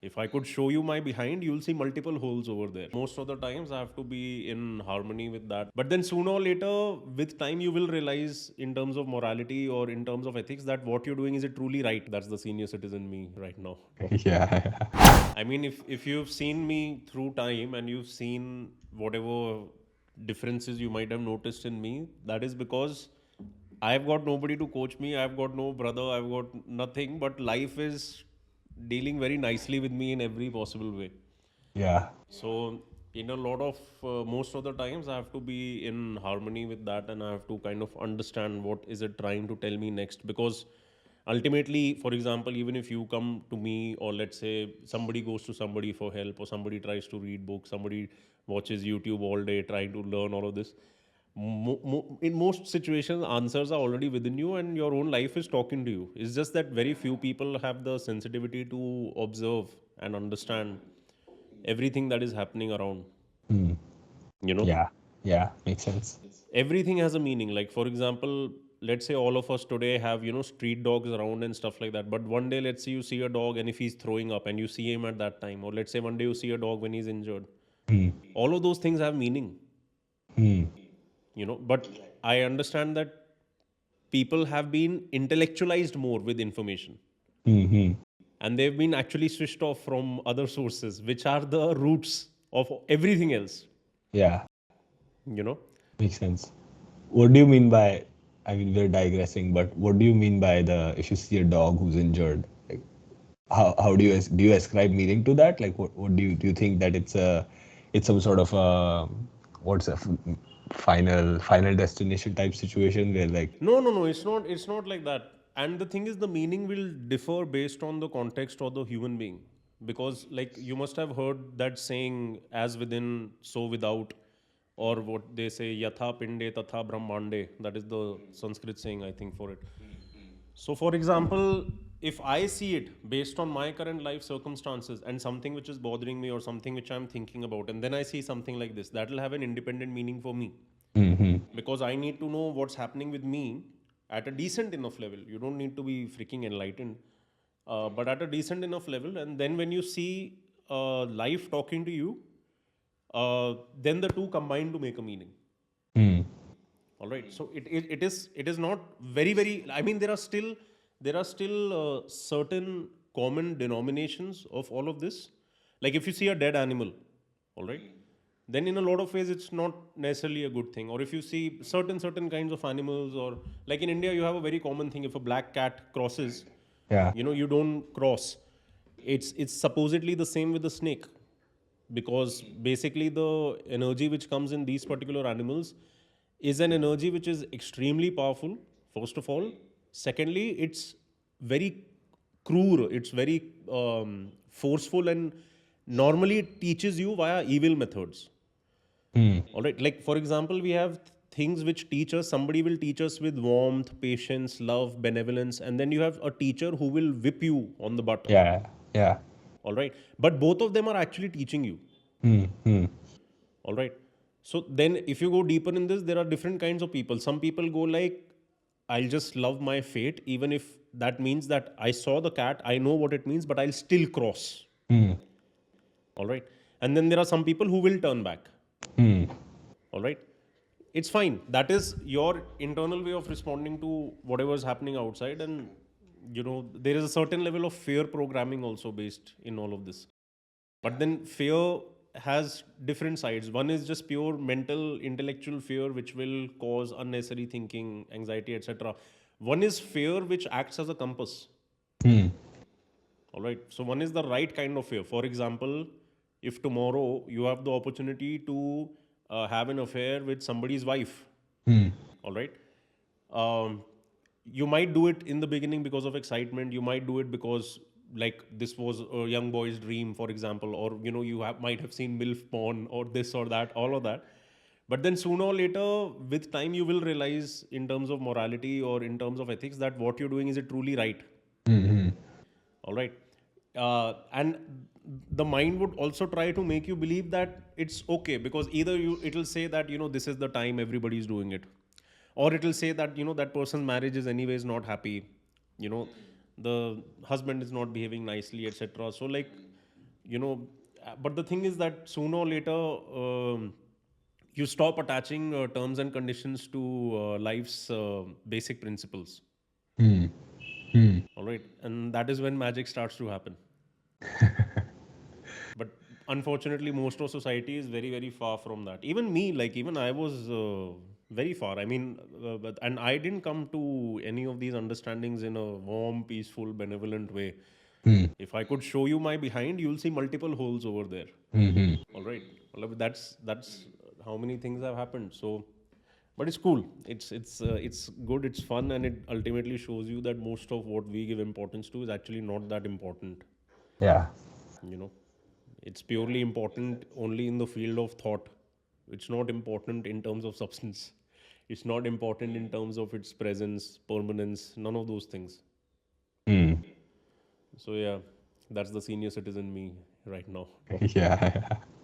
If I could show you my behind, you'll see multiple holes over there. Most of the times, I have to be in harmony with that. But then sooner or later, with time, you will realize in terms of morality or in terms of ethics that what you're doing is it truly right. That's the senior citizen me right now. Yeah. I mean, if you've seen me through time and you've seen whatever differences you might have noticed in me, that is because I've got nobody to coach me. I've got no brother. I've got nothing. But life is dealing very nicely with me in every possible way. Yeah. So, in a lot of most of the times, I have to be in harmony with that, and I have to kind of understand what is it trying to tell me next. Because ultimately, for example, even if you come to me, or let's say somebody goes to somebody for help, or somebody tries to read books, somebody watches YouTube all day trying to learn all of this. In most situations, answers are already within you, and your own life is talking to you. It's just that very few people have the sensitivity to observe and understand everything that is happening around. Hmm. You know, Yeah. Yeah. Makes sense. everything has a meaning. Like, for example, let's say all of us today have, street dogs around and stuff like that. But one day, let's say you see a dog and if he's throwing up and you see him at that time, or let's say one day you see a dog when he's injured, Hmm. all of those things have meaning. Hmm. But I understand that people have been intellectualized more with information, Hmm. Hmm. and they've been actually switched off from other sources, which are the roots of everything else. Yeah. You know, Makes sense. What do you mean by, I mean, we're digressing, but what do you mean by the, if you see a dog who's injured, like, how do you ascribe meaning to that? Like, what do you think that it's some sort of what's a final destination type situation where like, no, no, no. It's not. It's not like that. And the thing is, the meaning will differ based on the context or the human being. Because, like, you must have heard that saying, "As within, so without," or what they say, "Yatha pinde tatha brahmande." That is the Sanskrit saying, I think, for it. So, for example, if I see it based on my current life circumstances and something which is bothering me or something which I'm thinking about, and then I see something like this, that will have an independent meaning for me, hmm. because I need to know what's happening with me at a decent enough level. You don't need to be freaking enlightened, but at a decent enough level. And then when you see life talking to you, then the two combine to make a meaning. Hmm. All right. So it is not very very. I mean, there are still certain common denominations of all of this. Like if you see a dead animal, all right, then in a lot of ways it's not necessarily a good thing. Or if you see certain kinds of animals, or like in India, you have a very common thing. If a black cat crosses, Yeah. you don't cross. It's supposedly the same with the snake, because basically the energy which comes in these particular animals is an energy which is extremely powerful, first of all. Secondly, it's very cruel, it's very forceful, and normally it teaches you via evil methods. Hmm. All right, like for example, we have things which teach us. Somebody will teach us with warmth, patience, love, benevolence, and then you have a teacher who will whip you on the butt. Yeah. Yeah. All right, but both of them are actually teaching you. Hmm. Hmm. All right. So then, if you go deeper in this, there are different kinds of people. Some people go like, I'll just love my fate, even if that means that I saw the cat, I know what it means, but I'll still cross. Hmm. All right. And then there are some people who will turn back. Hmm. All right. It's fine. That is your internal way of responding to whatever is happening outside. And, there is a certain level of fear programming also based in all of this. But then fear has different sides. One is just pure mental, intellectual fear, which will cause unnecessary thinking, anxiety, etc. One is fear which acts as a compass. Hmm. All right. So one is the right kind of fear. For example, if tomorrow you have the opportunity to have an affair with somebody's wife, Hmm. all right, um, you might do it in the beginning because of excitement. You might do it because like this was a young boy's dream, for example, or might have seen milf porn or this or that, all of that. But then sooner or later, with time, you will realize in terms of morality or in terms of ethics that what you're doing is it truly right. Hmm. Hmm. All right. And the mind would also try to make you believe that it's okay, because either it'll say that this is the time everybody's doing it, or it'll say that that person's marriage is anyways not happy, you know the husband is not behaving nicely, etc. So like but the thing is that sooner or later, you stop attaching terms and conditions to life's basic principles. Hmm. Hmm. All right. And that is when magic starts to happen. But unfortunately, most of society is very, very far from that. Even me, like, even I was very far. I mean, and I didn't come to any of these understandings in a warm, peaceful, benevolent way. Hmm. If I could show you my behind, you'll see multiple holes over there. Hmm. Hmm. All right. Well, that's how many things have happened. So, but it's cool. It's good. It's fun, and it ultimately shows you that most of what we give importance to is actually not that important. Yeah. You know, it's purely important only in the field of thought. It's not important in terms of substance. It's not important in terms of its presence, permanence, none of those things. Hmm. So yeah, that's the senior citizen me right now. Yeah.